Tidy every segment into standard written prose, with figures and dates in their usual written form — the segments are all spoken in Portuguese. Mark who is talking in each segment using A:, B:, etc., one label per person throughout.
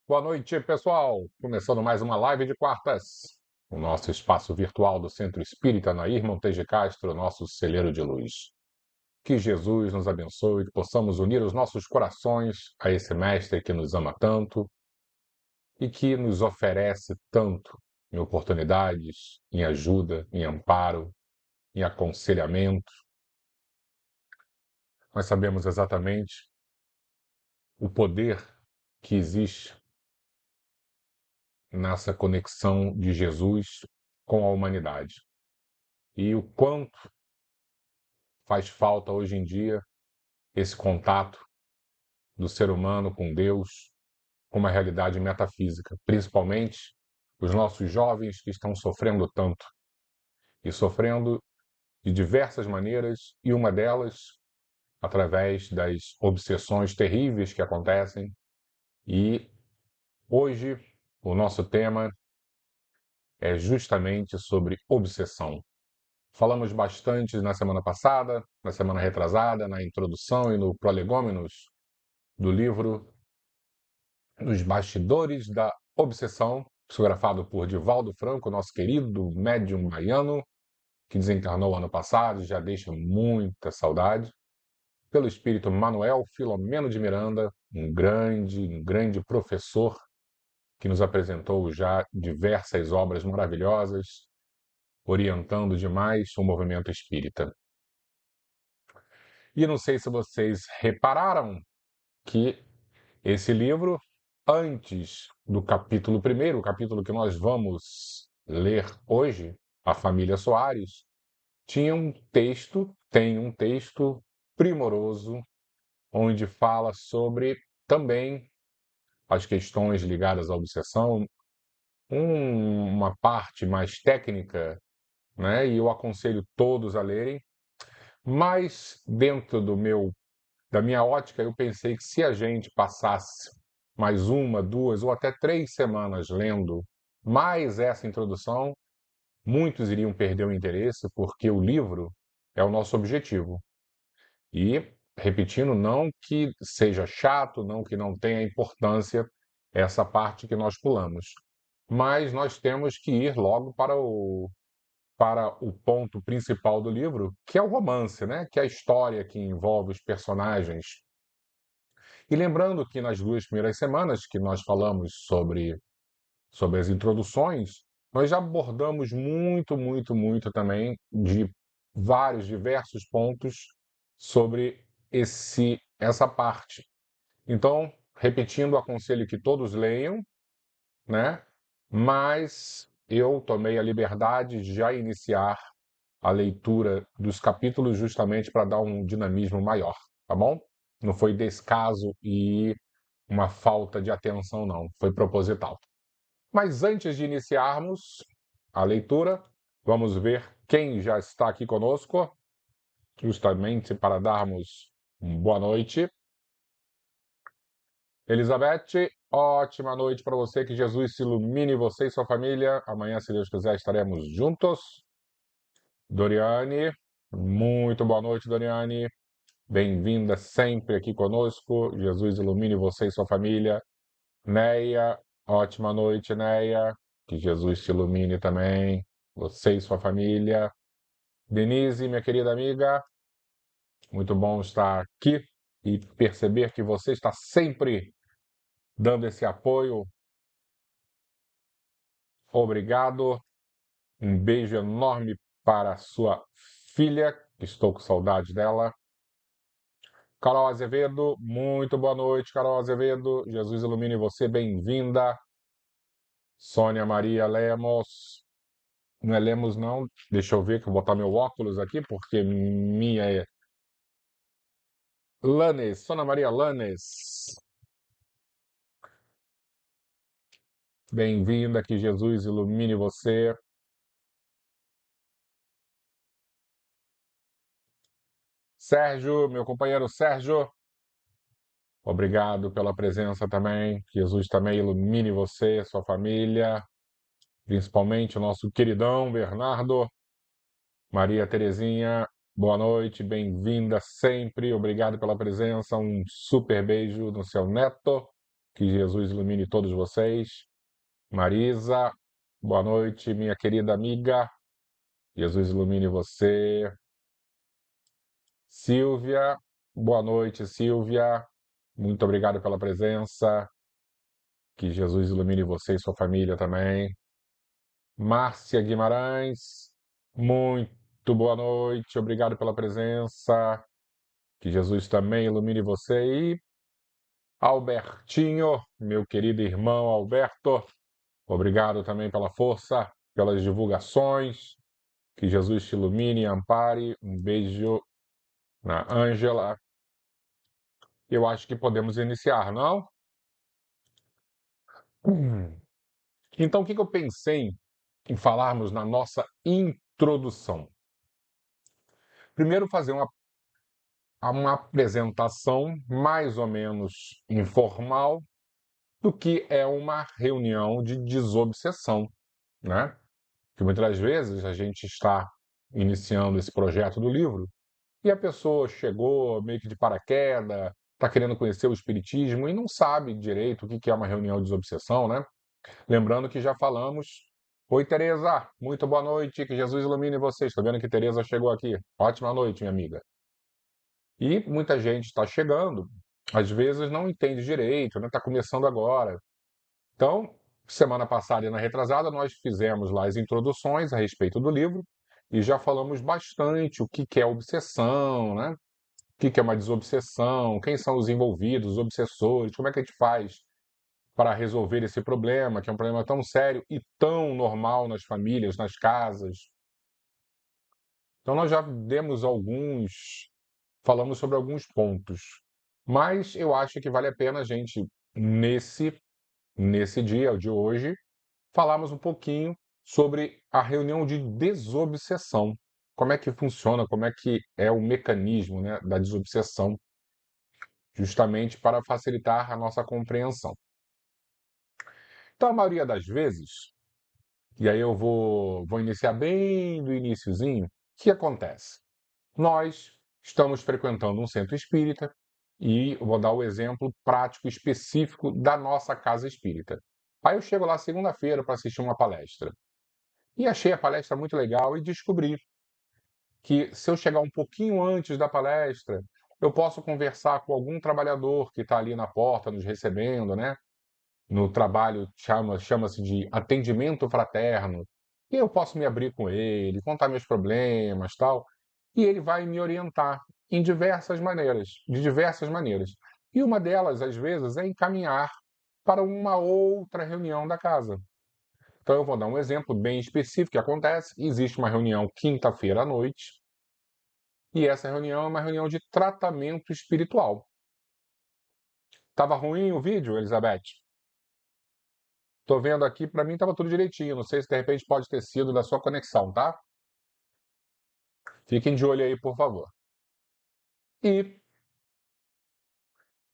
A: Boa noite, pessoal! Começando mais uma live de quartas. O nosso espaço virtual do Centro Espírita Nair Montes de Castro, nosso celeiro de luz. Que Jesus nos abençoe, que possamos unir os nossos corações a esse Mestre que nos ama tanto e que nos oferece tanto em oportunidades, em ajuda, em amparo, em aconselhamento. Nós sabemos exatamente o poder que existe nessa conexão de Jesus com a humanidade. E o quanto faz falta hoje em dia esse contato do ser humano com Deus, com uma realidade metafísica, principalmente os nossos jovens que estão sofrendo tanto e sofrendo de diversas maneiras, e uma delas através das obsessões terríveis que acontecem. E hoje o nosso tema é justamente sobre obsessão. Falamos bastante na semana passada, na semana retrasada, na introdução e no prolegômenos do livro Nos Bastidores da Obsessão, psicografado por Divaldo Franco, nosso querido médium baiano, que desencarnou ano passado e já deixa muita saudade, pelo espírito Manuel Filomeno de Miranda, um grande professor que nos apresentou já diversas obras maravilhosas, orientando demais o movimento espírita. E não sei se vocês repararam que esse livro, antes do capítulo 1º, o capítulo que nós vamos ler hoje, A Família Soares, tem um texto primoroso, onde fala sobre também as questões ligadas à obsessão, uma parte mais técnica, né? E eu aconselho todos a lerem, mas dentro da minha ótica, eu pensei que se a gente passasse mais uma, duas ou até 3 semanas lendo mais essa introdução, muitos iriam perder o interesse, porque o livro é o nosso objetivo. E, repetindo, não que seja chato, não que não tenha importância essa parte que nós pulamos, mas nós temos que ir logo para o ponto principal do livro, que é o romance, né? Que é a história que envolve os personagens. E lembrando que nas 2 primeiras semanas que nós falamos sobre as introduções, nós já abordamos muito também de vários, diversos pontos sobre essa parte. Então, repetindo, aconselho que todos leiam, né? Mas eu tomei a liberdade de já iniciar a leitura dos capítulos justamente para dar um dinamismo maior, tá bom? Não foi descaso e uma falta de atenção, não. Foi proposital. Mas antes de iniciarmos a leitura, vamos ver quem já está aqui conosco, justamente para darmos uma boa noite. Elizabeth, ótima noite para você, que Jesus se ilumine você e sua família. Amanhã, se Deus quiser, estaremos juntos. Doriane, muito boa noite, Doriane. Bem-vinda sempre aqui conosco. Jesus ilumine você e sua família. Neia, ótima noite, Neia. Que Jesus te ilumine também, você e sua família. Denise, minha querida amiga, muito bom estar aqui e perceber que você está sempre dando esse apoio. Obrigado. Um beijo enorme para a sua filha, estou com saudade dela. Carol Azevedo, muito boa noite, Carol Azevedo. Jesus ilumine você, bem-vinda. Sônia Maria Lemos, não é Lemos não, deixa eu ver que eu vou botar meu óculos aqui, porque minha é Lanes, Sônia Maria Lanes. Bem-vinda, que Jesus ilumine você. Sérgio, meu companheiro Sérgio, obrigado pela presença também. Jesus também ilumine você, sua família, principalmente o nosso queridão Bernardo. Maria Terezinha, boa noite, bem-vinda sempre. Obrigado pela presença. Um super beijo no seu neto. Que Jesus ilumine todos vocês. Marisa, boa noite, minha querida amiga. Jesus ilumine você. Silvia, boa noite, Silvia. Muito obrigado pela presença. Que Jesus ilumine você e sua família também. Márcia Guimarães, muito boa noite, obrigado pela presença. Que Jesus também ilumine você. E Albertinho, meu querido irmão Alberto, obrigado também pela força, pelas divulgações. Que Jesus te ilumine e ampare. Um beijo na Ângela. Eu acho que podemos iniciar, não? Então, o que eu pensei em falarmos na nossa introdução? Primeiro, fazer uma apresentação mais ou menos informal do que é uma reunião de desobsessão, né? Que muitas vezes a gente está iniciando esse projeto do livro e a pessoa chegou meio que de paraquedas, está querendo conhecer o espiritismo e não sabe direito o que é uma reunião de desobsessão, né? Lembrando que já falamos. Oi, Tereza, muito boa noite, que Jesus ilumine vocês. Estou vendo que Tereza chegou aqui. Ótima noite, minha amiga. E muita gente está chegando, às vezes não entende direito, né? Está começando agora. Então, semana passada e na retrasada, nós fizemos lá as introduções a respeito do livro e já falamos bastante o que é obsessão, né? O que é uma desobsessão, quem são os envolvidos, os obsessores, como é que a gente faz para resolver esse problema, que é um problema tão sério e tão normal nas famílias, nas casas. Então, nós já demos falamos sobre alguns pontos, mas eu acho que vale a pena a gente, nesse dia, o de hoje, falarmos um pouquinho sobre a reunião de desobsessão. Como é que funciona, como é que é o mecanismo, né, da desobsessão, justamente para facilitar a nossa compreensão. Então, a maioria das vezes, e aí eu vou iniciar bem do iniciozinho, o que acontece? Nós estamos frequentando um centro espírita e vou dar o exemplo prático específico da nossa casa espírita. Aí eu chego lá segunda-feira para assistir uma palestra. E achei a palestra muito legal e descobri que se eu chegar um pouquinho antes da palestra, eu posso conversar com algum trabalhador que está ali na porta nos recebendo, né? No trabalho chama-se de atendimento fraterno, e eu posso me abrir com ele, contar meus problemas, tal, e ele vai me orientar em diversas maneiras, de diversas maneiras. E uma delas, às vezes, é encaminhar para uma outra reunião da casa. Então eu vou dar um exemplo bem específico que acontece. Existe uma reunião quinta-feira à noite, e essa reunião é uma reunião de tratamento espiritual. Tava ruim o vídeo, Elizabeth? Tô vendo aqui, para mim estava tudo direitinho. Não sei se de repente pode ter sido da sua conexão, tá? Fiquem de olho aí, por favor. E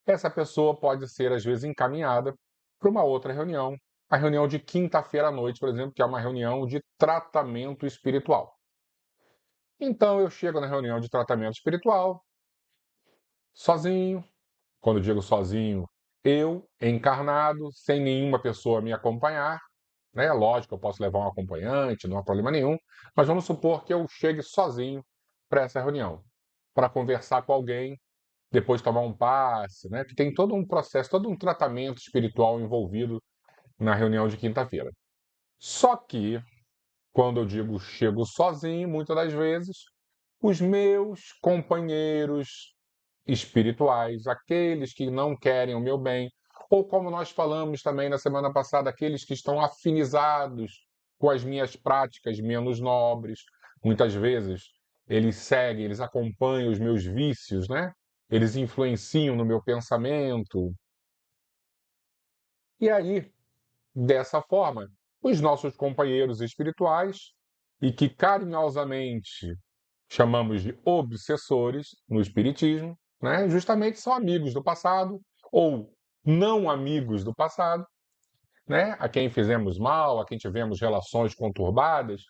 A: essa pessoa pode ser, às vezes, encaminhada para uma outra reunião. A reunião de quinta-feira à noite, por exemplo, que é uma reunião de tratamento espiritual. Então eu chego na reunião de tratamento espiritual, sozinho. Quando digo sozinho, eu, encarnado, sem nenhuma pessoa me acompanhar, né? Lógico, eu posso levar um acompanhante, não há problema nenhum, mas vamos supor que eu chegue sozinho para essa reunião, para conversar com alguém, depois tomar um passe, né? Que tem todo um processo, todo um tratamento espiritual envolvido na reunião de quinta-feira. Só que, quando eu digo chego sozinho, muitas das vezes, os meus companheiros espirituais, aqueles que não querem o meu bem, ou como nós falamos também na semana passada, aqueles que estão afinizados com as minhas práticas menos nobres. Muitas vezes eles seguem, eles acompanham os meus vícios, né? Eles influenciam no meu pensamento. E aí, dessa forma, os nossos companheiros espirituais, e que carinhosamente chamamos de obsessores no Espiritismo, né? Justamente são amigos do passado ou não amigos do passado, né? A quem fizemos mal, a quem tivemos relações conturbadas,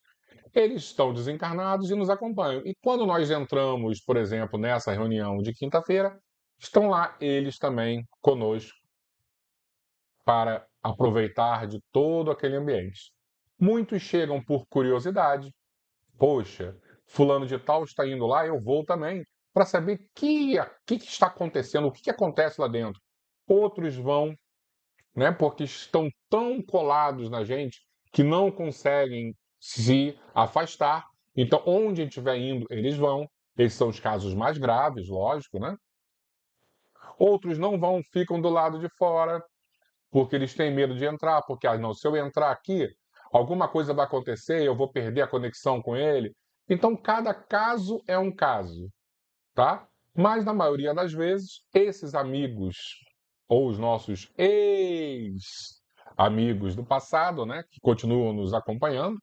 A: eles estão desencarnados e nos acompanham. E quando nós entramos, por exemplo, nessa reunião de quinta-feira, estão lá eles também conosco, para aproveitar de todo aquele ambiente. Muitos chegam por curiosidade. Poxa, fulano de tal está indo lá, eu vou também, para saber que está acontecendo, o que acontece lá dentro. Outros vão, né, porque estão tão colados na gente que não conseguem se afastar. Então, onde a gente estiver indo, eles vão. Esses são os casos mais graves, lógico, né? Outros não vão, ficam do lado de fora, porque eles têm medo de entrar, porque, não, se eu entrar aqui, alguma coisa vai acontecer, eu vou perder a conexão com ele. Então, cada caso é um caso, tá? Mas, na maioria das vezes, esses amigos, ou os nossos ex-amigos do passado, né, que continuam nos acompanhando,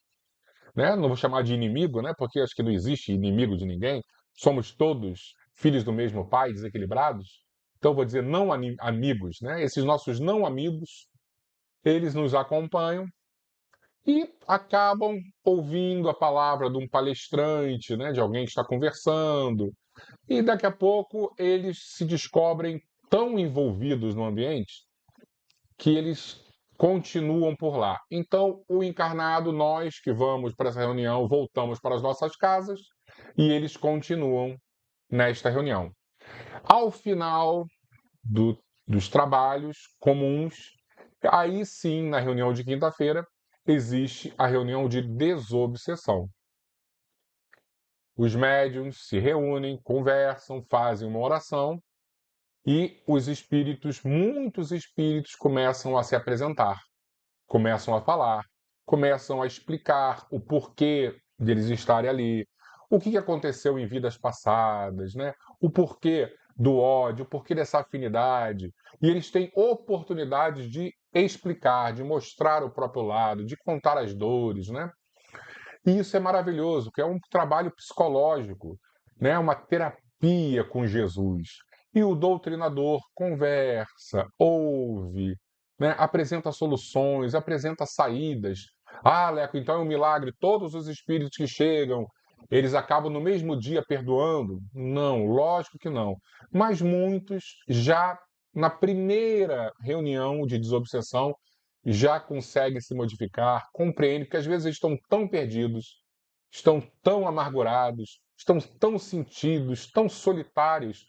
A: né? Não vou chamar de inimigo, né? Porque acho que não existe inimigo de ninguém. Somos todos filhos do mesmo pai, desequilibrados. Então vou dizer não amigos, né? Esses nossos não amigos, eles nos acompanham e acabam ouvindo a palavra de um palestrante, né? De alguém que está conversando. E daqui a pouco eles se descobrem tão envolvidos no ambiente que eles continuam por lá. Então, o encarnado, nós que vamos para essa reunião, voltamos para as nossas casas e eles continuam nesta reunião. Ao final dos trabalhos comuns, aí sim, na reunião de quinta-feira, existe a reunião de desobsessão. Os médiuns se reúnem, conversam, fazem uma oração e os espíritos, muitos espíritos, começam a se apresentar. Começam a falar, começam a explicar o porquê deles estarem ali, o que aconteceu em vidas passadas, né? O porquê do ódio, o porquê dessa afinidade. E eles têm oportunidades de explicar, de mostrar o próprio lado, de contar as dores, né? E isso é maravilhoso, que é um trabalho psicológico, né? Uma terapia com Jesus. E o doutrinador conversa, ouve, né? Apresenta soluções, apresenta saídas. Ah, Leco, então é um milagre. Todos os espíritos que chegam, eles acabam no mesmo dia perdoando? Não, lógico que não. Mas muitos já na primeira reunião de desobsessão já conseguem se modificar, compreendem, porque às vezes eles estão tão perdidos, estão tão amargurados, estão tão sentidos, tão solitários,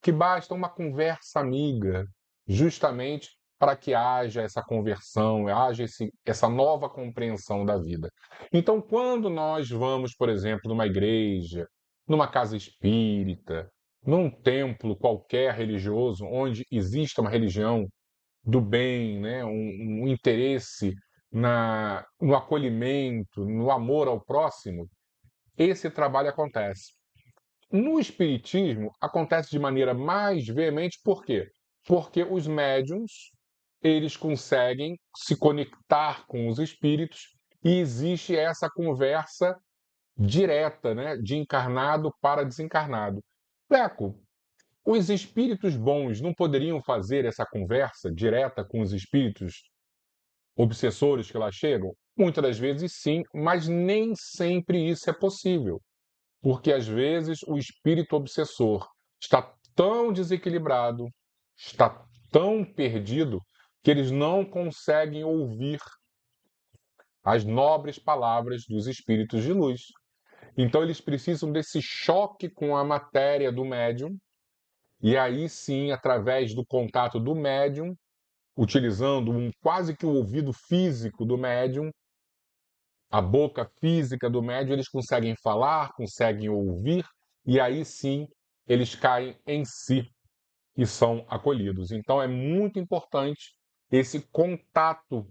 A: que basta uma conversa amiga, justamente para que haja essa conversão, haja essa nova compreensão da vida. Então, quando nós vamos, por exemplo, numa igreja, numa casa espírita, num templo qualquer religioso, onde exista uma religião do bem, né? Um interesse no acolhimento, no amor ao próximo, esse trabalho acontece. No Espiritismo, acontece de maneira mais veemente, por quê? Porque os médiums, eles conseguem se conectar com os espíritos e existe essa conversa direta, né? De encarnado para desencarnado. Leco, os espíritos bons não poderiam fazer essa conversa direta com os espíritos obsessores que lá chegam? Muitas das vezes sim, mas nem sempre isso é possível, porque às vezes o espírito obsessor está tão desequilibrado, está tão perdido, que eles não conseguem ouvir as nobres palavras dos espíritos de luz. Então eles precisam desse choque com a matéria do médium, e aí sim, através do contato do médium, utilizando quase que o ouvido físico do médium, a boca física do médium, eles conseguem falar, conseguem ouvir, e aí sim eles caem em si e são acolhidos. Então é muito importante esse contato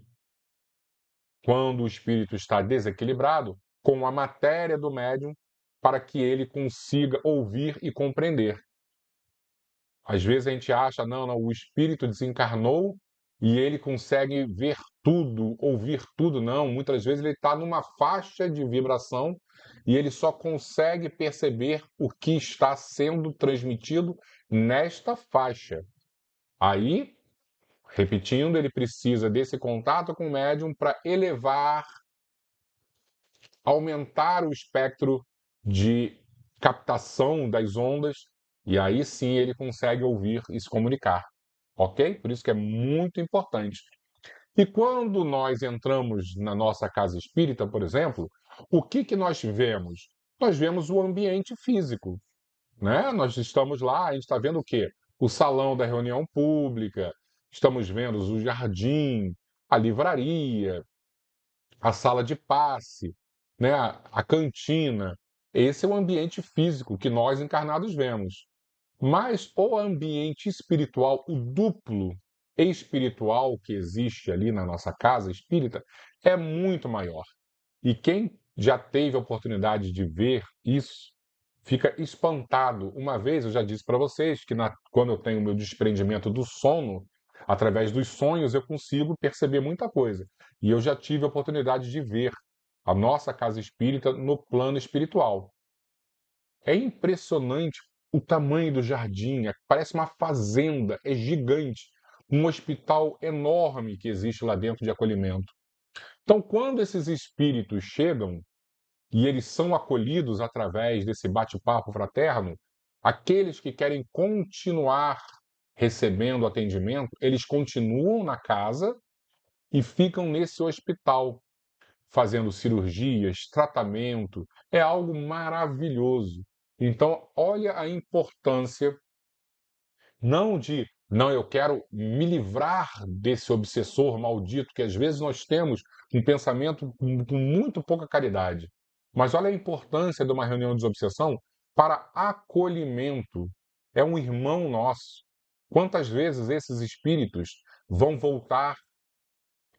A: quando o espírito está desequilibrado com a matéria do médium para que ele consiga ouvir e compreender. Às vezes a gente acha, não, o espírito desencarnou e ele consegue ver tudo, ouvir tudo. Não, muitas vezes ele está numa faixa de vibração e ele só consegue perceber o que está sendo transmitido nesta faixa. Aí, repetindo, ele precisa desse contato com o médium para elevar, aumentar o espectro de captação das ondas, e aí sim ele consegue ouvir e se comunicar, ok? Por isso que é muito importante. E quando nós entramos na nossa casa espírita, por exemplo, o que que nós vemos? Nós vemos o ambiente físico, né? Nós estamos lá, a gente está vendo o quê? O salão da reunião pública, estamos vendo o jardim, a livraria, a sala de passe, né? A cantina. Esse é o ambiente físico que nós encarnados vemos. Mas o ambiente espiritual, o duplo espiritual que existe ali na nossa casa espírita, é muito maior. E quem já teve a oportunidade de ver isso, fica espantado. Uma vez eu já disse para vocês que quando eu tenho o meu desprendimento do sono, através dos sonhos eu consigo perceber muita coisa. E eu já tive a oportunidade de ver a nossa casa espírita no plano espiritual. É impressionante o tamanho do jardim, parece uma fazenda, é gigante. Um hospital enorme que existe lá dentro de acolhimento. Então, quando esses espíritos chegam e eles são acolhidos através desse bate-papo fraterno, aqueles que querem continuar recebendo atendimento, eles continuam na casa e ficam nesse hospital, fazendo cirurgias, tratamento, é algo maravilhoso. Então, olha a importância não de, não, eu quero me livrar desse obsessor maldito, que às vezes nós temos um pensamento com muito pouca caridade. Mas olha a importância de uma reunião de desobsessão para acolhimento. É um irmão nosso. Quantas vezes esses espíritos vão voltar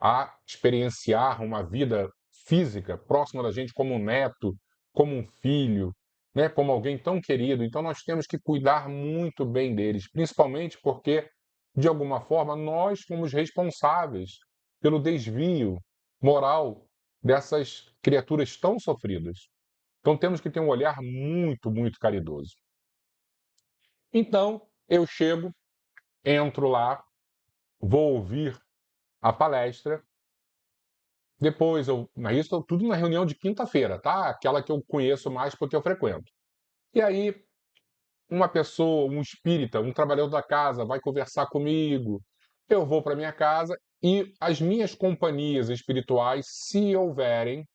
A: a experienciar uma vida física próxima da gente como um neto, como um filho, né, como alguém tão querido. Então nós temos que cuidar muito bem deles, principalmente porque, de alguma forma, nós fomos responsáveis pelo desvio moral dessas criaturas tão sofridas. Então temos que ter um olhar muito, muito caridoso. Então eu chego, entro lá, vou ouvir a palestra. Depois, isso tudo na reunião de quinta-feira, tá? Aquela que eu conheço mais porque eu frequento. E aí, uma pessoa, um espírita, um trabalhador da casa vai conversar comigo. Eu vou para minha casa e as minhas companhias espirituais, se houverem,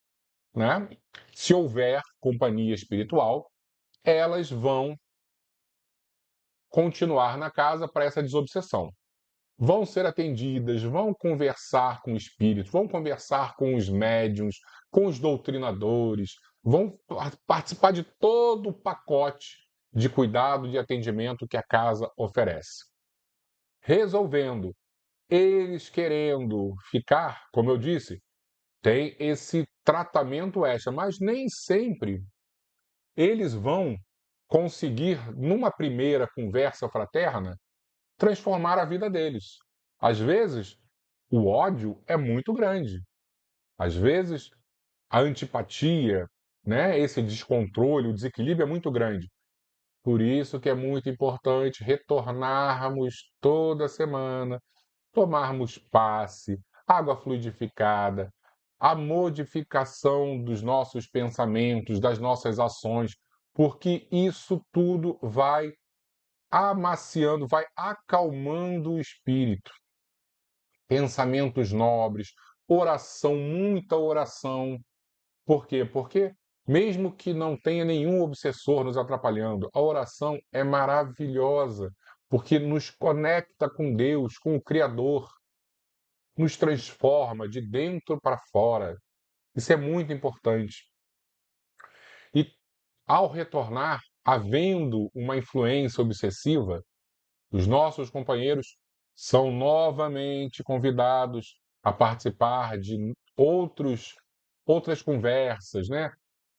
A: né? Se houver companhia espiritual, elas vão continuar na casa para essa desobsessão. Vão ser atendidas, vão conversar com espíritos, vão conversar com os médiuns, com os doutrinadores, vão participar de todo o pacote de cuidado, de atendimento que a casa oferece. Resolvendo, eles querendo ficar, como eu disse, tem esse tratamento extra, mas nem sempre eles vão conseguir, numa primeira conversa fraterna, transformar a vida deles. Às vezes, o ódio é muito grande. Às vezes, a antipatia, né, esse descontrole, o desequilíbrio é muito grande. Por isso que é muito importante retornarmos toda semana, tomarmos passe, água fluidificada, a modificação dos nossos pensamentos, das nossas ações, porque isso tudo vai amaciando, vai acalmando o espírito. Pensamentos nobres, oração, muita oração. Por quê? Porque, mesmo que não tenha nenhum obsessor nos atrapalhando, a oração é maravilhosa, porque nos conecta com Deus, com o Criador, nos transforma de dentro para fora. Isso é muito importante. E, ao retornar, havendo uma influência obsessiva, os nossos companheiros são novamente convidados a participar de outras conversas, né?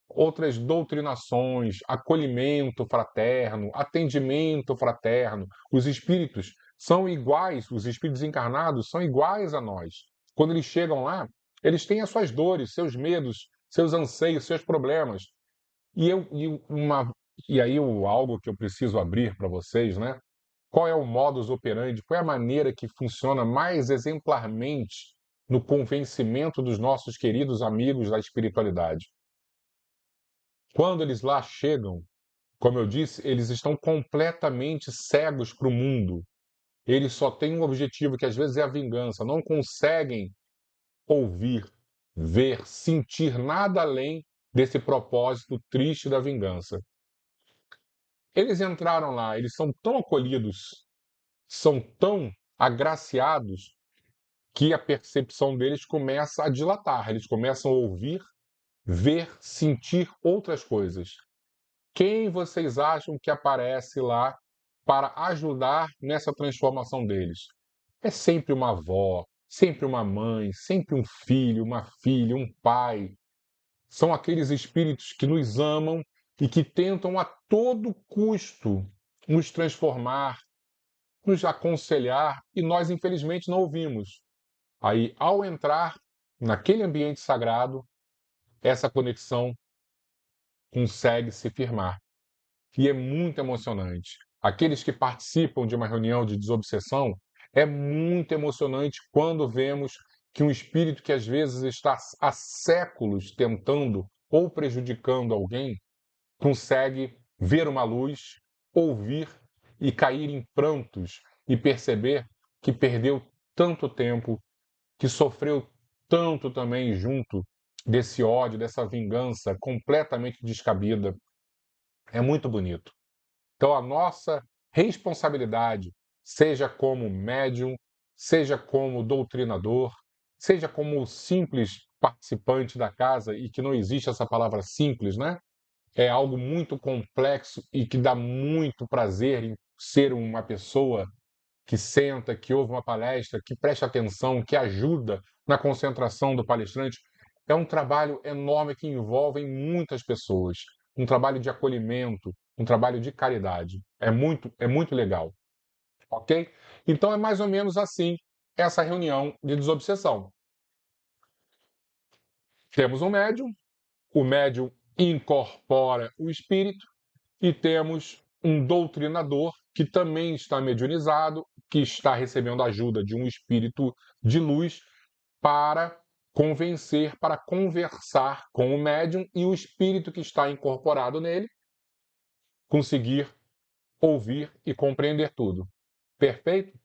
A: Outras doutrinações, acolhimento fraterno, atendimento fraterno. Os espíritos são iguais, os espíritos encarnados são iguais a nós. Quando eles chegam lá, eles têm as suas dores, seus medos, seus anseios, seus problemas. E, eu, e, uma, e aí algo que eu preciso abrir para vocês, né? Qual é o modus operandi? Qual é a maneira que funciona mais exemplarmente no convencimento dos nossos queridos amigos da espiritualidade? Quando eles lá chegam, como eu disse, eles estão completamente cegos para o mundo. Eles só têm um objetivo, que às vezes é a vingança. Não conseguem ouvir, ver, sentir nada além desse propósito triste da vingança. Eles entraram lá, eles são tão acolhidos, são tão agraciados, que a percepção deles começa a dilatar, eles começam a ouvir, ver, sentir outras coisas. Quem vocês acham que aparece lá para ajudar nessa transformação deles? É sempre uma avó, sempre uma mãe, sempre um filho, uma filha, um pai. São aqueles espíritos que nos amam e que tentam a todo custo nos transformar, nos aconselhar, e nós, infelizmente, não ouvimos. Aí, ao entrar naquele ambiente sagrado, essa conexão consegue se firmar. E é muito emocionante. Aqueles que participam de uma reunião de desobsessão, é muito emocionante quando vemos que um espírito que às vezes está há séculos tentando ou prejudicando alguém, consegue ver uma luz, ouvir e cair em prantos e perceber que perdeu tanto tempo, que sofreu tanto também junto desse ódio, dessa vingança completamente descabida. É muito bonito. Então, a nossa responsabilidade, seja como médium, seja como doutrinador, seja como simples participante da casa, e que não existe essa palavra simples, né? É algo muito complexo e que dá muito prazer em ser uma pessoa que senta, que ouve uma palestra, que presta atenção, que ajuda na concentração do palestrante. É um trabalho enorme que envolve muitas pessoas, um trabalho de acolhimento, um trabalho de caridade. É muito legal, ok? Então é mais ou menos assim essa reunião de desobsessão. Temos um médium, o médium incorpora o espírito, e temos um doutrinador que também está mediunizado, que está recebendo ajuda de um espírito de luz para convencer, para conversar com o médium e o espírito que está incorporado nele conseguir ouvir e compreender tudo. Perfeito?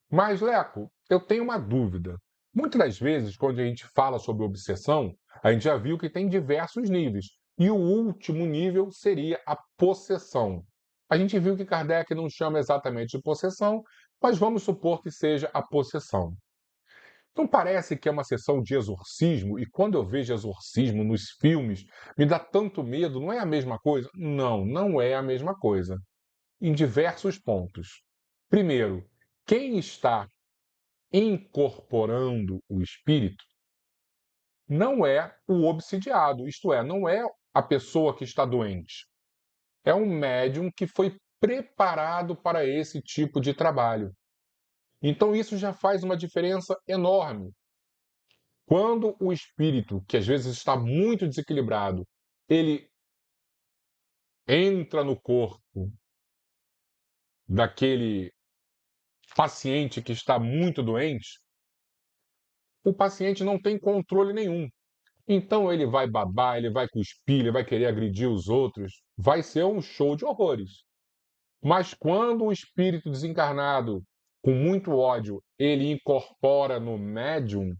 A: Mas, Leco, eu tenho uma dúvida. Muitas das vezes, quando a gente fala sobre obsessão, a gente já viu que tem diversos níveis. E o último nível seria a possessão. A gente viu que Kardec não chama exatamente de possessão, mas vamos supor que seja a possessão. Não parece que é uma sessão de exorcismo, e quando eu vejo exorcismo nos filmes, me dá tanto medo, não é a mesma coisa? Não, não é a mesma coisa. Em diversos pontos. Primeiro, quem está incorporando o espírito não é o obsidiado, isto é, não é a pessoa que está doente. É um médium que foi preparado para esse tipo de trabalho. Então isso já faz uma diferença enorme. Quando o espírito, que às vezes está muito desequilibrado, ele entra no corpo daquele paciente que está muito doente, o paciente não tem controle nenhum. Então ele vai babar, ele vai cuspir, ele vai querer agredir os outros. Vai ser um show de horrores. Mas quando o espírito desencarnado, com muito ódio, ele incorpora no médium,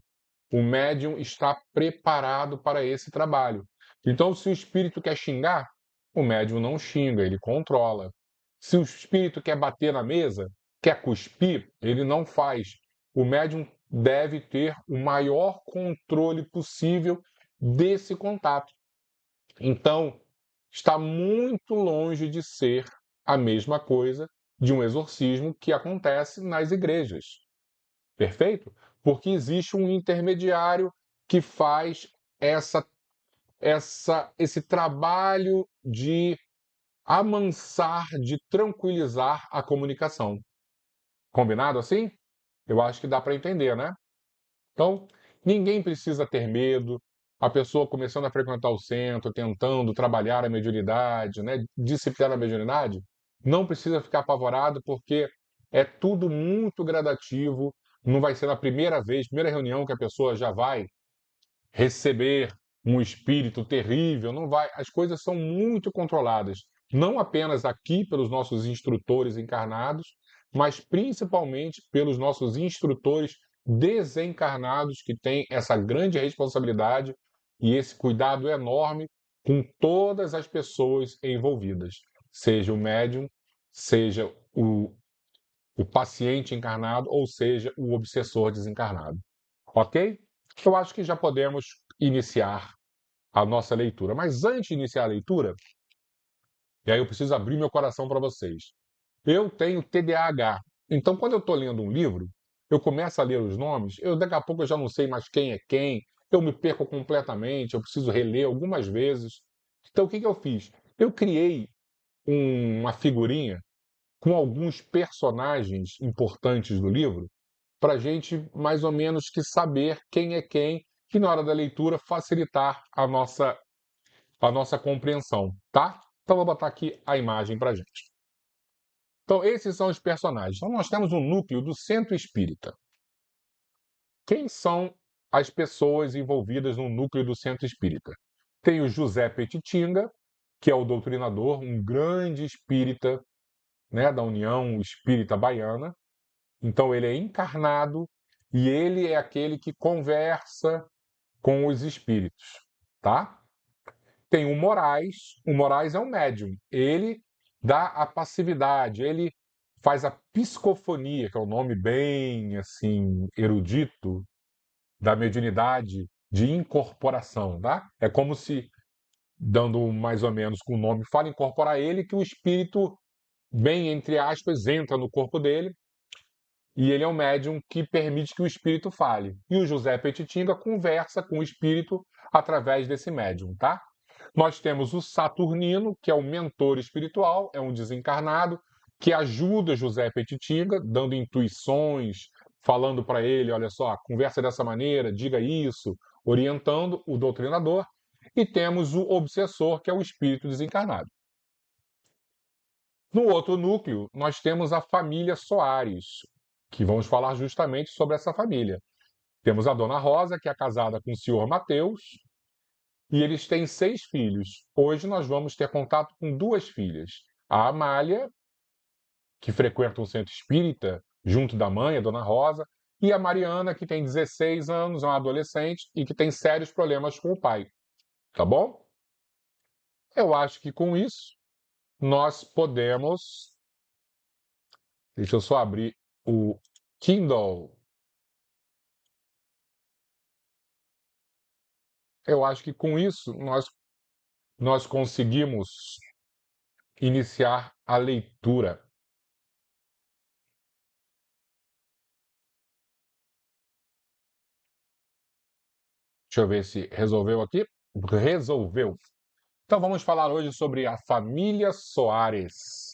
A: o médium está preparado para esse trabalho. Então, se o espírito quer xingar, o médium não xinga, ele controla. Se o espírito quer bater na mesa, quer cuspir, ele não faz. O médium deve ter o maior controle possível desse contato. Então, está muito longe de ser a mesma coisa de um exorcismo que acontece nas igrejas. Perfeito? Porque existe um intermediário que faz esse trabalho de amansar, de tranquilizar a comunicação. Combinado assim? Eu acho que dá para entender, né? Então, ninguém precisa ter medo. A pessoa começando a frequentar o centro, tentando trabalhar a mediunidade, né, disciplinar a mediunidade, não precisa ficar apavorado, porque é tudo muito gradativo. Não vai ser na primeira vez, primeira reunião que a pessoa já vai receber um espírito terrível, não vai. As coisas são muito controladas, não apenas aqui pelos nossos instrutores encarnados, mas principalmente pelos nossos instrutores desencarnados que têm essa grande responsabilidade e esse cuidado enorme com todas as pessoas envolvidas, seja o médium, seja o paciente encarnado ou seja o obsessor desencarnado. Ok? Eu acho que já podemos iniciar a nossa leitura. Mas antes de iniciar a leitura, e aí eu preciso abrir meu coração para vocês. Eu tenho TDAH. Então, quando eu estou lendo um livro, eu começo a ler os nomes, daqui a pouco eu já não sei mais quem é quem, eu me perco completamente, eu preciso reler algumas vezes. Então, o que eu fiz? Eu criei uma figurinha com alguns personagens importantes do livro, para a gente mais ou menos que saber quem é quem, e na hora da leitura facilitar a nossa compreensão, tá? Então, vou botar aqui a imagem para a gente. Então, esses são os personagens. Então, nós temos um núcleo do Centro Espírita. Quem são as pessoas envolvidas no núcleo do Centro Espírita? Tem o José Petitinga, que é o doutrinador, um grande espírita, né, da União Espírita Baiana. Então, ele é encarnado e ele é aquele que conversa com os espíritos, tá? Tem o Moraes é um médium, ele dá a passividade, ele faz a psicofonia, que é um nome bem assim erudito da mediunidade de incorporação, tá? É como se, dando mais ou menos com o nome, fala incorporar ele, que o espírito, bem entre aspas, entra no corpo dele e ele é um médium que permite que o espírito fale. E o José Petitinga conversa com o espírito através desse médium, tá? Nós temos o Saturnino, que é o mentor espiritual, é um desencarnado, que ajuda José Petitinga, dando intuições, falando para ele, olha só, conversa dessa maneira, diga isso, orientando o doutrinador. E temos o obsessor, que é o espírito desencarnado. No outro núcleo, nós temos a família Soares, que vamos falar justamente sobre essa família. Temos a Dona Rosa, que é casada com o senhor Mateus, e eles têm 6 filhos. Hoje nós vamos ter contato com 2 filhas. A Amália, que frequenta um centro espírita, junto da mãe, a Dona Rosa, e a Mariana, que tem 16 anos, é uma adolescente e que tem sérios problemas com o pai. Tá bom? Eu acho que com isso nós podemos. Deixa eu só abrir o Kindle. Eu acho que com isso nós conseguimos iniciar a leitura. Deixa eu ver se resolveu aqui. Resolveu. Então vamos falar hoje sobre a família Soares.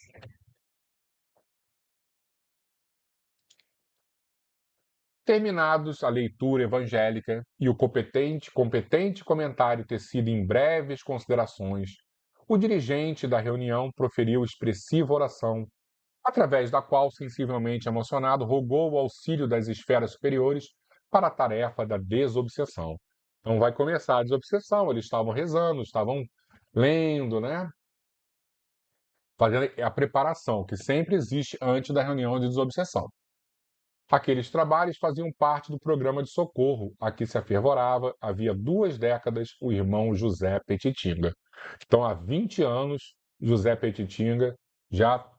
A: Terminados a leitura evangélica e o competente comentário tecido em breves considerações, o dirigente da reunião proferiu expressiva oração, através da qual, sensivelmente emocionado, rogou o auxílio das esferas superiores para a tarefa da desobsessão. Então vai começar a desobsessão, eles estavam rezando, estavam lendo, né? Fazendo a preparação, que sempre existe antes da reunião de desobsessão. Aqueles trabalhos faziam parte do programa de socorro a que se afervorava, havia 2 décadas, o irmão José Petitinga. Então, há 20 anos, José Petitinga já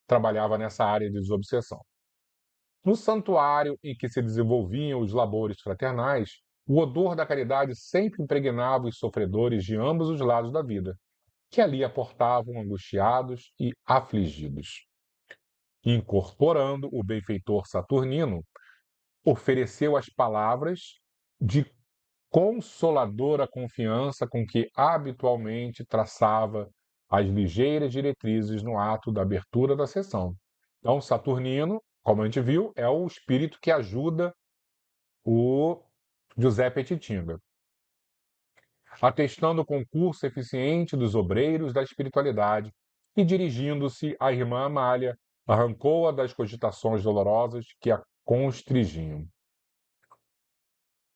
A: trabalhava nessa área de desobsessão. No santuário em que se desenvolviam os labores fraternais, o odor da caridade sempre impregnava os sofredores de ambos os lados da vida, que ali aportavam angustiados e afligidos. Incorporando o benfeitor Saturnino, ofereceu as palavras de consoladora confiança com que habitualmente traçava as ligeiras diretrizes no ato da abertura da sessão. Então, Saturnino, como a gente viu, é o espírito que ajuda o José Petitinga, atestando o concurso eficiente dos obreiros da espiritualidade e, dirigindo-se à irmã Amália, arrancou-a das cogitações dolorosas que a constringiam.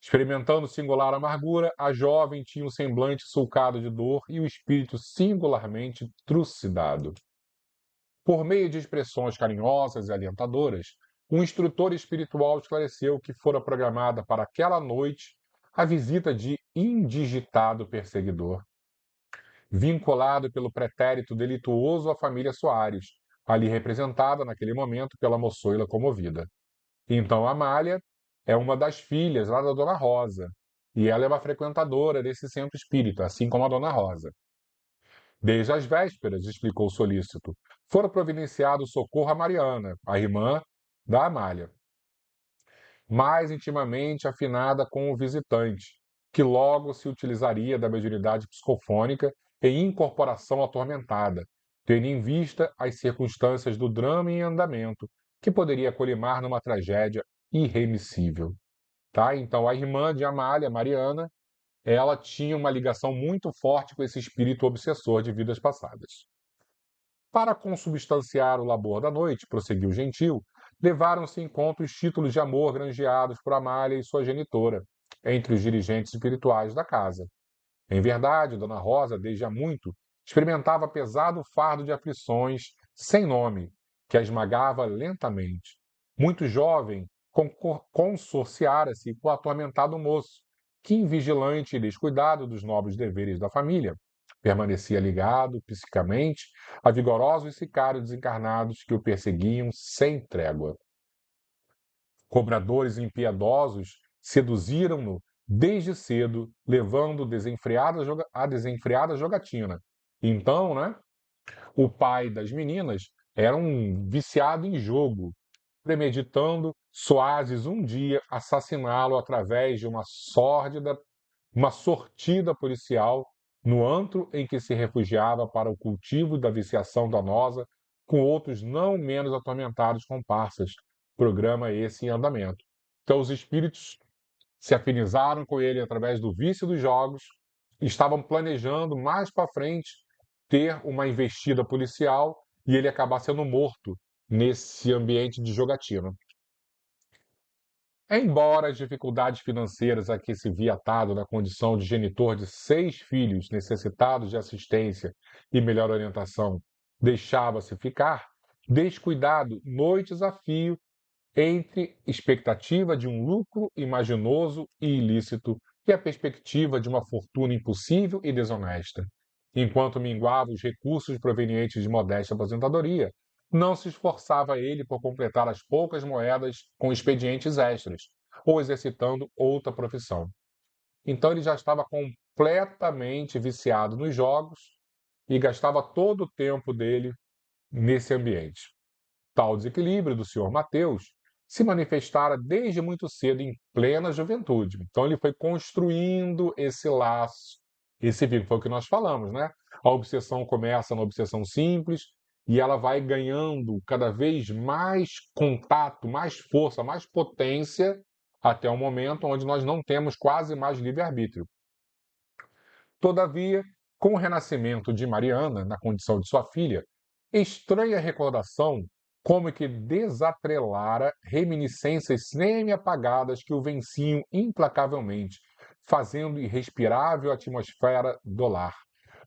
A: Experimentando singular amargura, a jovem tinha um semblante sulcado de dor e o espírito singularmente trucidado. Por meio de expressões carinhosas e alentadoras, o instrutor espiritual esclareceu que fora programada para aquela noite a visita de indigitado perseguidor, vinculado pelo pretérito delituoso à família Soares, ali representada naquele momento pela moçoila comovida. Então, Amália é uma das filhas lá da Dona Rosa, e ela é uma frequentadora desse centro espírita, assim como a Dona Rosa. Desde as vésperas, explicou o solícito, fora providenciado socorro a Mariana, a irmã da Amália, mais intimamente afinada com o visitante, que logo se utilizaria da mediunidade psicofônica em incorporação atormentada, tendo em vista as circunstâncias do drama em andamento, que poderia colimar numa tragédia irremissível. Tá? Então, a irmã de Amália, Mariana, ela tinha uma ligação muito forte com esse espírito obsessor de vidas passadas. Para consubstanciar o labor da noite, prosseguiu Gentil, levaram-se em conta os títulos de amor granjeados por Amália e sua genitora, entre os dirigentes espirituais da casa. Em verdade, Dona Rosa, desde há muito, experimentava pesado fardo de aflições sem nome, que a esmagava lentamente. Muito jovem, consorciara-se com o atormentado moço, que, invigilante e descuidado dos nobres deveres da família, permanecia ligado, psicamente, a vigorosos sicários desencarnados que o perseguiam sem trégua. Cobradores impiedosos seduziram-no desde cedo, levando a desenfreada jogatina. Então, né, o pai das meninas era um viciado em jogo, premeditando Soares um dia assassiná-lo através de uma sortida policial no antro em que se refugiava para o cultivo da viciação danosa com outros não menos atormentados comparsas. Programa esse em andamento. Então, os espíritos se afinizaram com ele através do vício dos jogos e estavam planejando mais para frente ter uma investida policial e ele acabar sendo morto nesse ambiente de jogatina. Embora as dificuldades financeiras a que se via atado na condição de genitor de 6 filhos necessitados de assistência e melhor orientação deixava-se ficar, descuidado noites a fio entre expectativa de um lucro imaginoso e ilícito e a perspectiva de uma fortuna impossível e desonesta. Enquanto minguava os recursos provenientes de modesta aposentadoria, não se esforçava ele por completar as poucas moedas com expedientes extras, ou exercitando outra profissão. Então ele já estava completamente viciado nos jogos e gastava todo o tempo dele nesse ambiente. Tal desequilíbrio do senhor Mateus se manifestara desde muito cedo em plena juventude. Então ele foi construindo esse laço, esse vínculo, foi o que nós falamos, né? A obsessão começa na obsessão simples e ela vai ganhando cada vez mais contato, mais força, mais potência, até o momento onde nós não temos quase mais livre-arbítrio. Todavia, com o renascimento de Mariana, na condição de sua filha, estranha recordação como que desatrelara reminiscências semi-apagadas que o venciam implacavelmente, fazendo irrespirável a atmosfera do lar,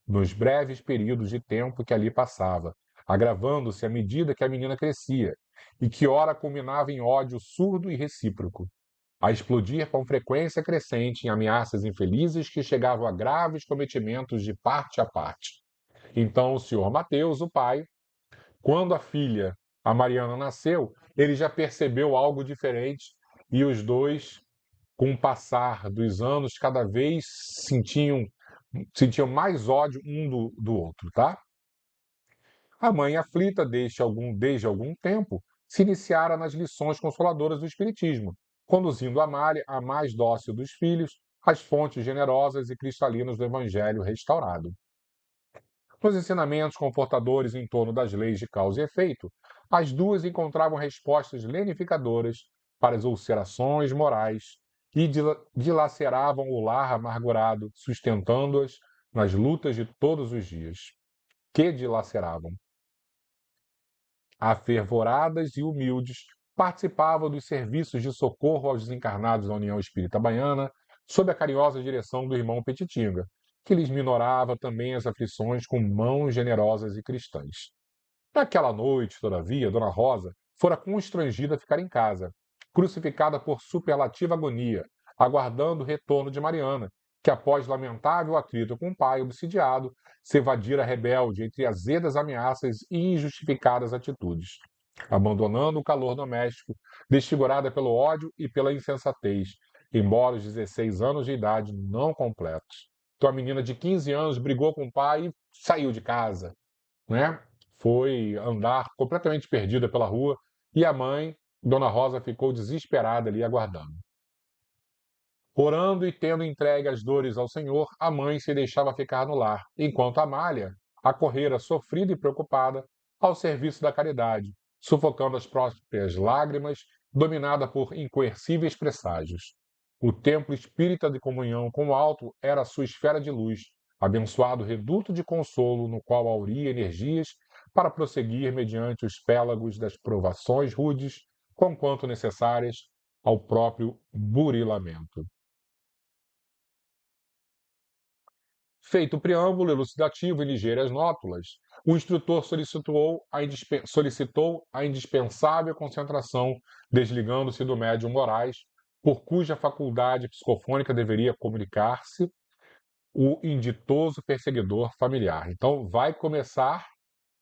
A: nos breves períodos de tempo que ali passava, agravando-se à medida que a menina crescia, e que ora culminava em ódio surdo e recíproco, a explodir com frequência crescente em ameaças infelizes que chegavam a graves cometimentos de parte a parte. Então, o senhor Mateus, o pai, quando a filha, a Mariana, nasceu, ele já percebeu algo diferente e os dois, com o passar dos anos, cada vez sentiam mais ódio um do outro, tá? A mãe, aflita desde algum tempo, se iniciara nas lições consoladoras do Espiritismo, conduzindo Amália, a mais dócil dos filhos, às fontes generosas e cristalinas do Evangelho restaurado. Nos ensinamentos confortadores em torno das leis de causa e efeito, as duas encontravam respostas lenificadoras para as ulcerações morais e dilaceravam o lar amargurado, sustentando-as nas lutas de todos os dias. Que dilaceravam? Afervoradas e humildes, participavam dos serviços de socorro aos desencarnados da União Espírita Baiana, sob a carinhosa direção do irmão Petitinga, que lhes minorava também as aflições com mãos generosas e cristãs. Naquela noite, todavia, Dona Rosa fora constrangida a ficar em casa, crucificada por superlativa agonia, aguardando o retorno de Mariana, que após lamentável atrito com o pai obsidiado, se evadira rebelde entre azedas ameaças e injustificadas atitudes. Abandonando o calor doméstico, desfigurada pelo ódio e pela insensatez, embora os 16 anos de idade não completos. Então a menina de 15 anos brigou com o pai e saiu de casa, né? Foi andar completamente perdida pela rua e a mãe, Dona Rosa, ficou desesperada ali aguardando. Orando e tendo entregue as dores ao Senhor, a mãe se deixava ficar no lar, enquanto Amália acorrera sofrida e preocupada ao serviço da caridade, sufocando as próprias lágrimas, dominada por incoercíveis presságios. O templo espírita de comunhão com o alto era a sua esfera de luz, abençoado reduto de consolo no qual auria energias para prosseguir mediante os pélagos das provações rudes, conquanto necessárias ao próprio burilamento. Feito o preâmbulo elucidativo e ligeiras nótulas, o instrutor solicitou a indispensável concentração, desligando-se do médium Moraes, por cuja faculdade psicofônica deveria comunicar-se o inditoso perseguidor familiar. Então, vai começar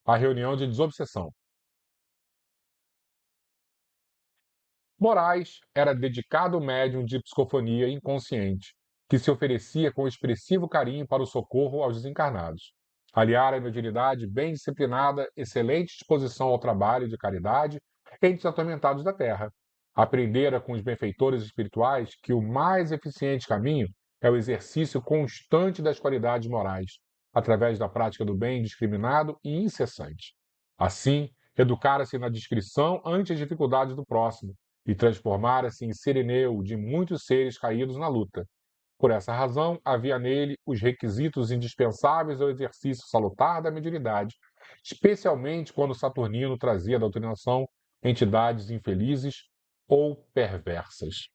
A: a reunião de desobsessão. Moraes era dedicado médium de psicofonia inconsciente, que se oferecia com expressivo carinho para o socorro aos desencarnados. Aliara a mediunidade bem disciplinada, excelente disposição ao trabalho de caridade entre os atormentados da terra. Aprendera com os benfeitores espirituais que o mais eficiente caminho é o exercício constante das qualidades morais, através da prática do bem indiscriminado e incessante. Assim, educara-se na discrição ante as dificuldades do próximo, e transformara-se em sereneu de muitos seres caídos na luta. Por essa razão, havia nele os requisitos indispensáveis ao exercício salutar da mediunidade, especialmente quando Saturnino trazia à doutrinação entidades infelizes ou perversas.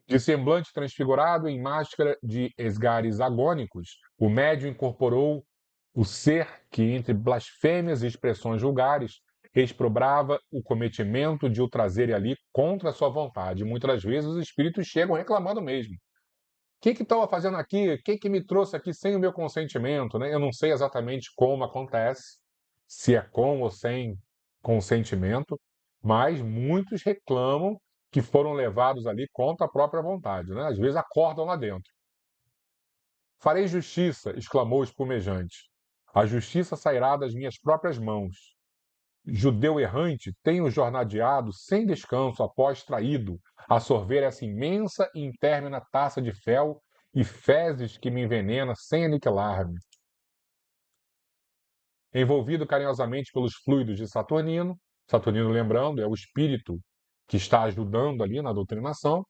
A: De semblante transfigurado em máscara de esgares agônicos, o médium incorporou o ser que, entre blasfêmias e expressões vulgares, exprobrava o cometimento de o trazer ali contra a sua vontade. Muitas das vezes os espíritos chegam reclamando mesmo. O que estava fazendo aqui? O que me trouxe aqui sem o meu consentimento? Né? Eu não sei exatamente como acontece, se é com ou sem consentimento, mas muitos reclamam que foram levados ali contra a própria vontade. Né? Às vezes acordam lá dentro. Farei justiça, exclamou o espumejante. A justiça sairá das minhas próprias mãos. Judeu errante, tenho jornadeado sem descanso após traído a sorver essa imensa e intermina taça de fel e fezes que me envenena sem aniquilar-me. Envolvido carinhosamente pelos fluidos de Saturnino, Saturnino, lembrando, é o espírito que está ajudando ali na doutrinação,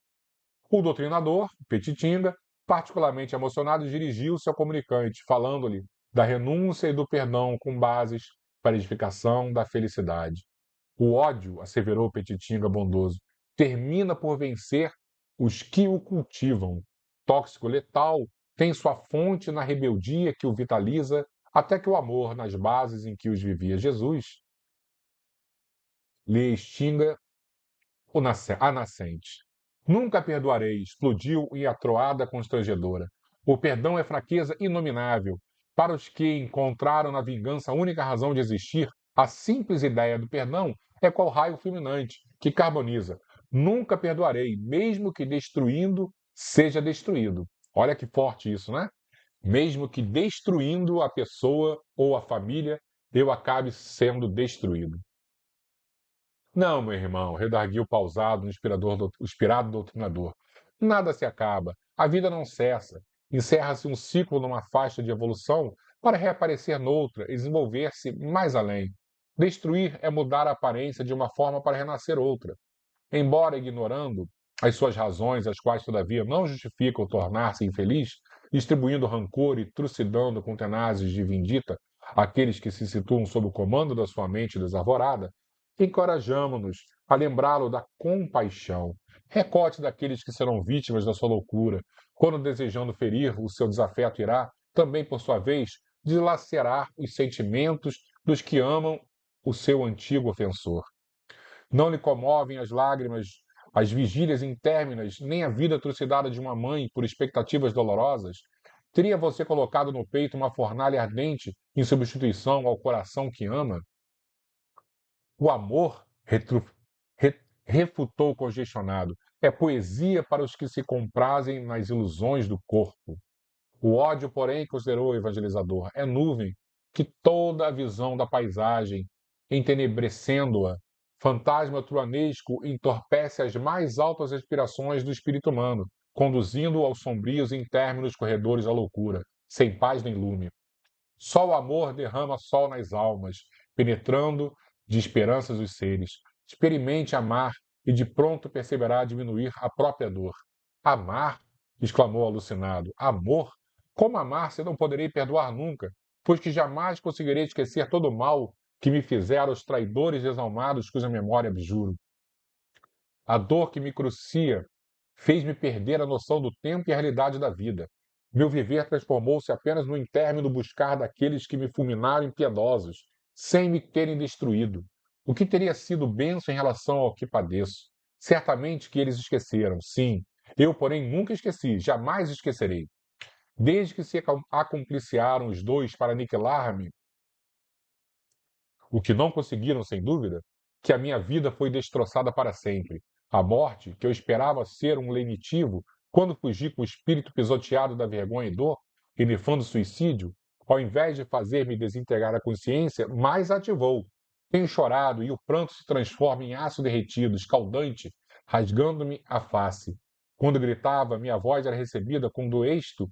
A: o doutrinador, Petitinga, particularmente emocionado, dirigiu-se ao comunicante, falando-lhe da renúncia e do perdão com bases para a edificação da felicidade. O ódio, asseverou Petitinga bondoso, termina por vencer os que o cultivam. Tóxico letal tem sua fonte na rebeldia que o vitaliza, até que o amor, nas bases em que os vivia Jesus, lhe extinga a nascente. Nunca perdoarei, explodiu em atroada constrangedora. O perdão é fraqueza inominável. Para os que encontraram na vingança a única razão de existir, a simples ideia do perdão é qual raio fulminante que carboniza. Nunca perdoarei, mesmo que destruindo seja destruído. Olha que forte isso, né? Mesmo que destruindo a pessoa ou a família, eu acabe sendo destruído. Não, meu irmão, redarguiu pausado o inspirado doutrinador. Nada se acaba, a vida não cessa. Encerra-se um ciclo numa faixa de evolução para reaparecer noutra e desenvolver-se mais além. Destruir é mudar a aparência de uma forma para renascer outra. Embora ignorando as suas razões, as quais todavia não justificam tornar-se infeliz, distribuindo rancor e trucidando com tenazes de vindita aqueles que se situam sob o comando da sua mente desarvorada, encorajamo-nos a lembrá-lo da compaixão, recorte daqueles que serão vítimas da sua loucura, quando desejando ferir o seu desafeto irá, também por sua vez, dilacerar os sentimentos dos que amam o seu antigo ofensor. Não lhe comovem as lágrimas, as vigílias interminas, nem a vida trucidada de uma mãe por expectativas dolorosas? Teria você colocado no peito uma fornalha ardente em substituição ao coração que ama? O amor, refutou o congestionado, é poesia para os que se comprazem nas ilusões do corpo. O ódio, porém, considerou o evangelizador, é nuvem que toda a visão da paisagem, entenebrecendo-a, fantasma truanesco entorpece as mais altas aspirações do espírito humano, conduzindo-o aos sombrios e interminos corredores da loucura, sem paz nem lume. Só o amor derrama sol nas almas, penetrando de esperanças os seres. Experimente amar e de pronto perceberá diminuir a própria dor. Amar? Exclamou alucinado. Amor? Como amar se não poderei perdoar nunca, pois que jamais conseguirei esquecer todo o mal que me fizeram os traidores desalmados cuja memória abjuro. A dor que me crucia fez-me perder a noção do tempo e a realidade da vida. Meu viver transformou-se apenas no intérmino buscar daqueles que me fulminaram impiedosos, sem me terem destruído. O que teria sido benção em relação ao que padeço? Certamente que eles esqueceram, sim. Eu, porém, nunca esqueci, jamais esquecerei. Desde que se acompliciaram os dois para aniquilar-me, o que não conseguiram, sem dúvida, que a minha vida foi destroçada para sempre. A morte, que eu esperava ser um lenitivo, quando fugi com o espírito pisoteado da vergonha e dor, e nefando suicídio, ao invés de fazer-me desintegrar a consciência, mais ativou. Tenho chorado e o pranto se transforma em aço derretido, escaldante, rasgando-me a face. Quando gritava, minha voz era recebida com doesto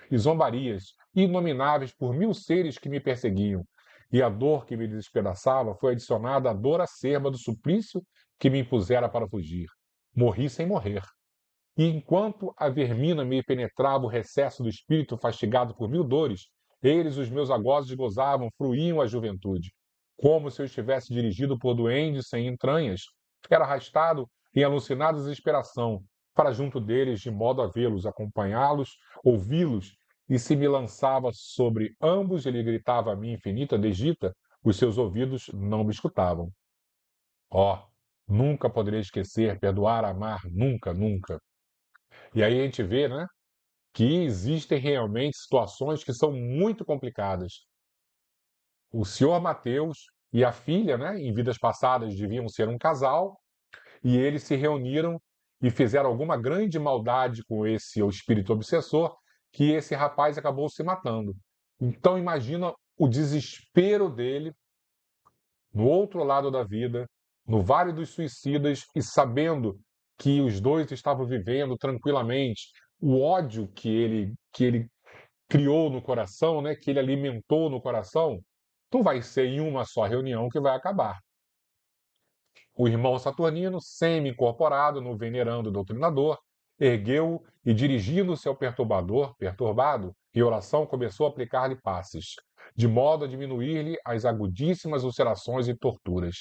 A: e zombarias inomináveis por 1000 seres que me perseguiam, e a dor que me despedaçava foi adicionada à dor acerba do suplício que me impusera para fugir. Morri sem morrer. E enquanto a vermina me penetrava o recesso do espírito fastigado por 1000 dores, eles, os meus agozes, gozavam, fruíam a juventude. Como se eu estivesse dirigido por duendes sem entranhas, era arrastado em alucinada desesperação para junto deles, de modo a vê-los, acompanhá-los, ouvi-los, e se me lançava sobre ambos e lhe gritava a minha infinita desdita, os seus ouvidos não me escutavam. Oh, nunca poderei esquecer, perdoar, amar, nunca, nunca. E aí a gente vê, né, que existem realmente situações que são muito complicadas. O senhor Mateus e a filha, né, em vidas passadas deviam ser um casal, e eles se reuniram e fizeram alguma grande maldade com esse o espírito obsessor, que esse rapaz acabou se matando. Então imagina o desespero dele no outro lado da vida, no Vale dos Suicidas, e sabendo que os dois estavam vivendo tranquilamente, o ódio que ele criou no coração, né, que ele alimentou no coração, não vai ser em uma só reunião que vai acabar. O irmão Saturnino, semi-incorporado no venerando doutrinador, ergueu-o e, dirigindo-se ao perturbado, em oração começou a aplicar-lhe passes, de modo a diminuir-lhe as agudíssimas ulcerações e torturas.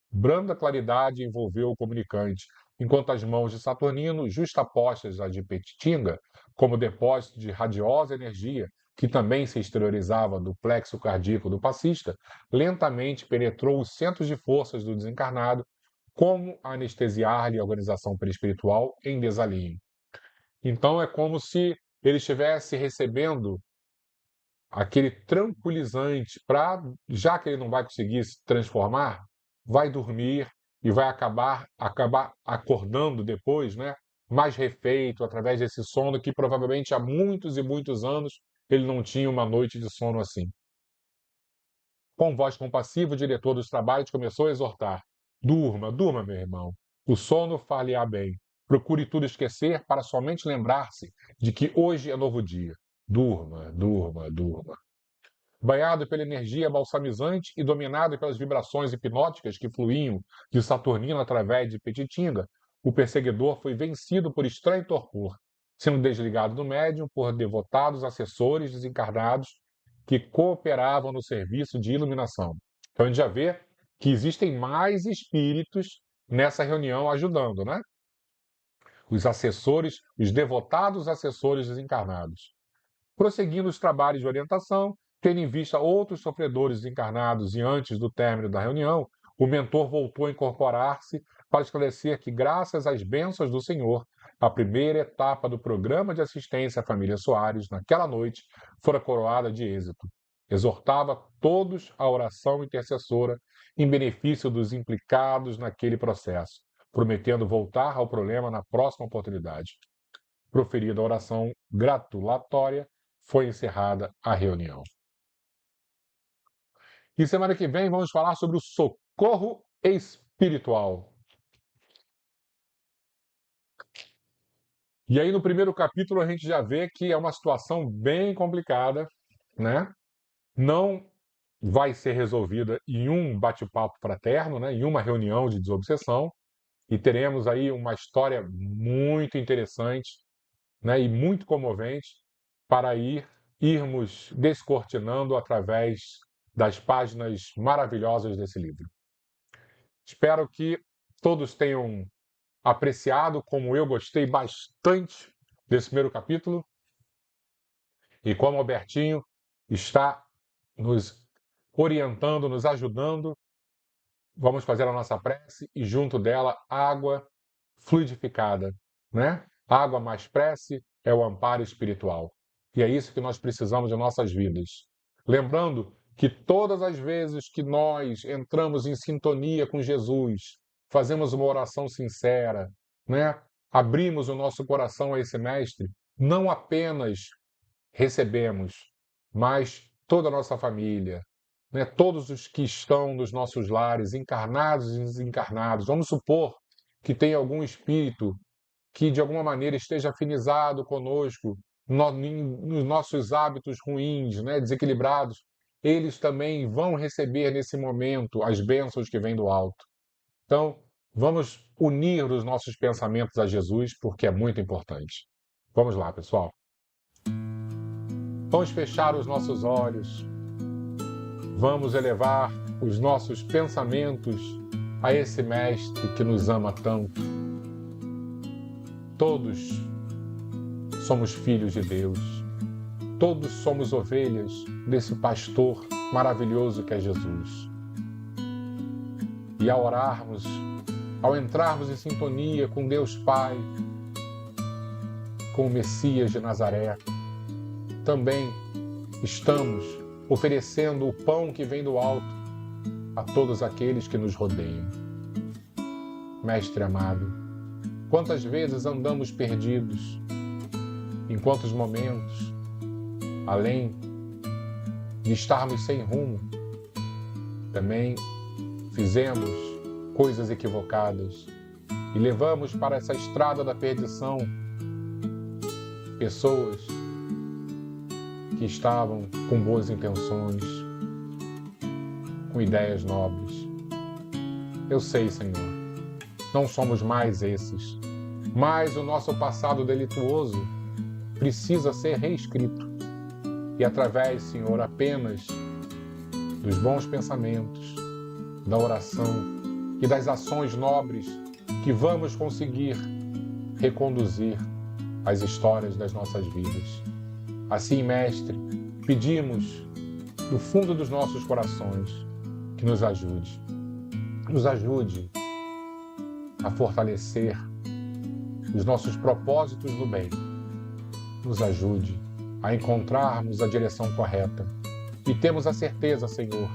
A: Branda claridade envolveu o comunicante, enquanto as mãos de Saturnino, justapostas às de Petitinga, como depósito de radiosa energia, que também se exteriorizava do plexo cardíaco do passista, lentamente penetrou os centros de forças do desencarnado, como anestesiar-lhe a organização perispiritual em desalinho. Então é como se ele estivesse recebendo aquele tranquilizante para, já que ele não vai conseguir se transformar, vai dormir e vai acabar acordando depois, né? Mais refeito através desse sono que provavelmente há muitos e muitos anos ele não tinha uma noite de sono assim. Com voz compassiva, o diretor dos trabalhos começou a exortar: durma, durma, meu irmão. O sono far-lhe-á bem. Procure tudo esquecer para somente lembrar-se de que hoje é novo dia. Durma, durma, durma. Banhado pela energia balsamizante e dominado pelas vibrações hipnóticas que fluíam de Saturnino através de Petitinga, o perseguidor foi vencido por estranho torpor, sendo desligado do médium por devotados assessores desencarnados que cooperavam no serviço de iluminação. Então a gente já vê que existem mais espíritos nessa reunião ajudando, né? Os assessores, os devotados assessores desencarnados. Prosseguindo os trabalhos de orientação, Tendo em vista outros sofredores encarnados e antes do término da reunião, o mentor voltou a incorporar-se para esclarecer que, graças às bênçãos do Senhor, a primeira etapa do programa de assistência à família Soares, naquela noite, fora coroada de êxito. Exortava todos à oração intercessora em benefício dos implicados naquele processo, prometendo voltar ao problema na próxima oportunidade. Proferida a oração gratulatória, foi encerrada a reunião. E semana que vem vamos falar sobre o socorro espiritual. E aí no primeiro capítulo a gente já vê que é uma situação bem complicada, né? Não vai ser resolvida em um bate-papo fraterno, né? Em uma reunião de desobsessão. E teremos aí uma história muito interessante, né? E muito comovente para irmos descortinando através das páginas maravilhosas desse livro. Espero que todos tenham apreciado, como eu gostei bastante desse primeiro capítulo. E como o Albertinho está nos orientando, nos ajudando, vamos fazer a nossa prece e junto dela água fluidificada, né? Água mais prece é o amparo espiritual. E é isso que nós precisamos em nossas vidas. Lembrando que todas as vezes que nós entramos em sintonia com Jesus, fazemos uma oração sincera, né? Abrimos o nosso coração a esse mestre, não apenas recebemos, mas toda a nossa família, né? Todos os que estão nos nossos lares, encarnados e desencarnados. Vamos supor que tem algum espírito que de alguma maneira esteja afinizado conosco, nos nossos hábitos ruins, né, desequilibrados, eles também vão receber nesse momento as bênçãos que vêm do alto. Então, vamos unir os nossos pensamentos a Jesus, porque é muito importante. Vamos lá, pessoal. Vamos fechar os nossos olhos. Vamos elevar os nossos pensamentos a esse Mestre que nos ama tanto. Todos somos filhos de Deus. Todos somos ovelhas desse pastor maravilhoso que é Jesus. E ao orarmos, ao entrarmos em sintonia com Deus Pai, com o Messias de Nazaré, também estamos oferecendo o pão que vem do alto a todos aqueles que nos rodeiam. Mestre amado, quantas vezes andamos perdidos, em quantos momentos, além de estarmos sem rumo, também fizemos coisas equivocadas e levamos para essa estrada da perdição pessoas que estavam com boas intenções, com ideias nobres. Eu sei, Senhor, não somos mais esses, mas o nosso passado delituoso precisa ser reescrito. E através, Senhor, apenas dos bons pensamentos, da oração e das ações nobres que vamos conseguir reconduzir as histórias das nossas vidas. Assim, Mestre, pedimos do fundo dos nossos corações que nos ajude. Nos ajude a fortalecer os nossos propósitos no bem. Nos ajude a encontrarmos a direção correta. E temos a certeza, Senhor,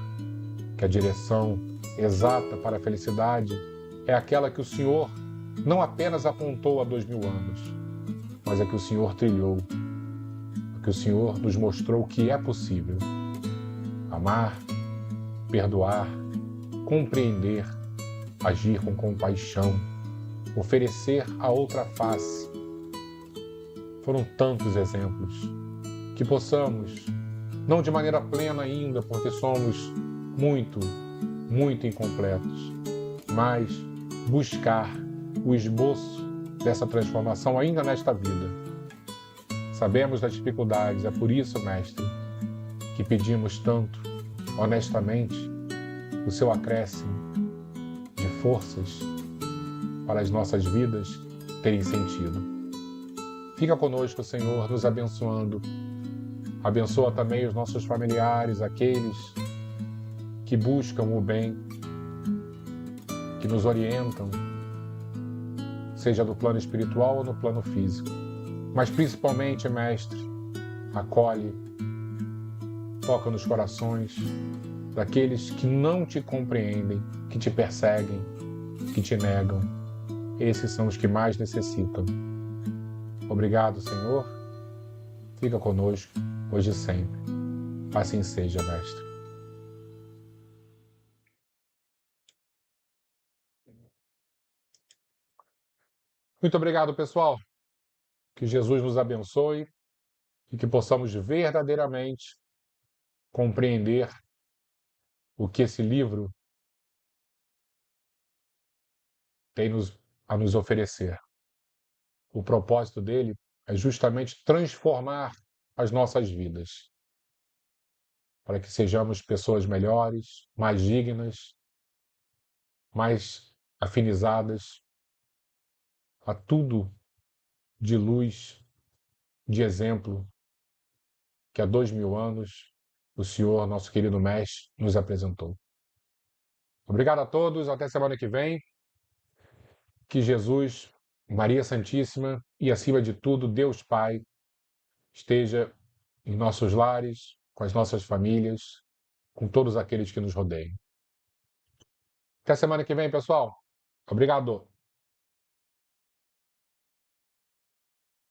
A: que a direção exata para a felicidade é aquela que o Senhor não apenas apontou há 2000 anos, mas a que o Senhor trilhou, a que o Senhor nos mostrou que é possível. Amar, perdoar, compreender, agir com compaixão, oferecer a outra face. Foram tantos exemplos. Que possamos, não de maneira plena ainda, porque somos muito incompletos, mas buscar o esboço dessa transformação ainda nesta vida. Sabemos das dificuldades, é por isso, Mestre, que pedimos tanto, honestamente, o seu acréscimo de forças para as nossas vidas terem sentido. Fica conosco, Senhor, nos abençoando, Abençoa também os nossos familiares, aqueles que buscam o bem, que nos orientam, seja no plano espiritual ou no plano físico. Mas principalmente, Mestre, acolhe, toca nos corações daqueles que não te compreendem, que te perseguem, que te negam. Esses são os que mais necessitam. Obrigado, Senhor. Fica conosco, hoje e sempre. Assim seja, Mestre. Muito obrigado, pessoal. Que Jesus nos abençoe e que possamos verdadeiramente compreender o que esse livro tem a nos oferecer. O propósito dele é justamente transformar as nossas vidas, para que sejamos pessoas melhores, mais dignas, mais afinizadas a tudo de luz, de exemplo, que há 2000 anos o Senhor, nosso querido Mestre, nos apresentou. Obrigado a todos, até semana que vem. Que Jesus, Maria Santíssima e, acima de tudo, Deus Pai, esteja em nossos lares, com as nossas famílias, com todos aqueles que nos rodeiam. Até semana que vem, pessoal. Obrigado.